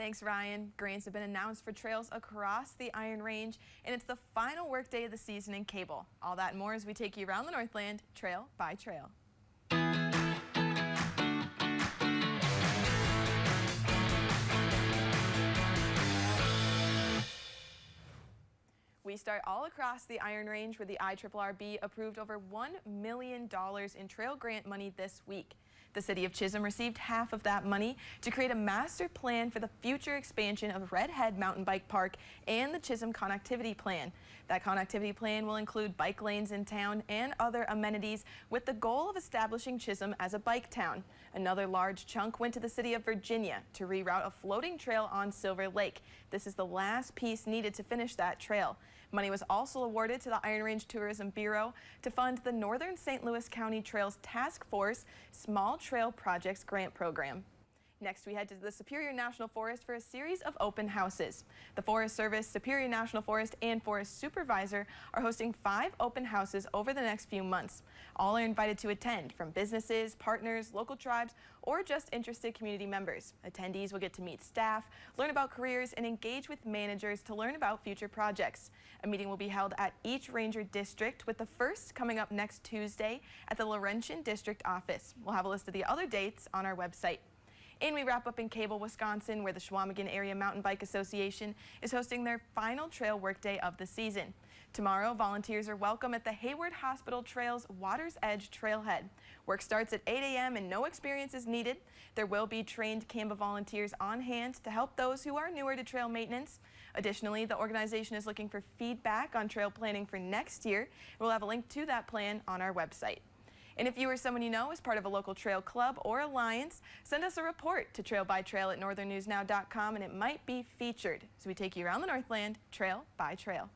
Thanks, Ryan. Grants have been announced for trails across the Iron Range, and it's the final workday of the season in Cable. All that and more as we take you around the Northland, trail by trail. We start all across the Iron Range where the IRRB approved over $1 million in trail grant money this week. The City of Chisholm received half of that money to create a master plan for the future expansion of Red Head Mountain Bike Park and the Chisholm Connectivity Plan. That connectivity plan will include bike lanes in town and other amenities with the goal of establishing Chisholm as a bike town. Another large chunk went to the City of Virginia to reroute a floating trail on Silver Lake. This is the last piece needed to finish that trail. Money was also awarded to the Iron Range Tourism Bureau to fund the Northern St. Louis County Trails Task Force Small Trail Projects Grant Program. Next, we head to the Superior National Forest for a series of open houses. The Forest Service, Superior National Forest, and Forest Supervisor are hosting 5 open houses over the next few months. All are invited to attend, from businesses, partners, local tribes, or just interested community members. Attendees will get to meet staff, learn about careers, and engage with managers to learn about future projects. A meeting will be held at each Ranger District, with the first coming up next Tuesday at the Laurentian District Office. We'll have a list of the other dates on our website. And we wrap up in Cable, Wisconsin, where the Chequamegon Area Mountain Bike Association is hosting their final trail workday of the season. Tomorrow, volunteers are welcome at the Hayward Hospital Trails Water's Edge Trailhead. Work starts at 8 a.m. and no experience is needed. There will be trained CAMBA volunteers on hand to help those who are newer to trail maintenance. Additionally, the organization is looking for feedback on trail planning for next year. We'll have a link to that plan on our website. And if you or someone you know is part of a local trail club or alliance, send us a report to trailbytrail@northernnewsnow.com and it might be featured as we take you around the Northland, trail by trail.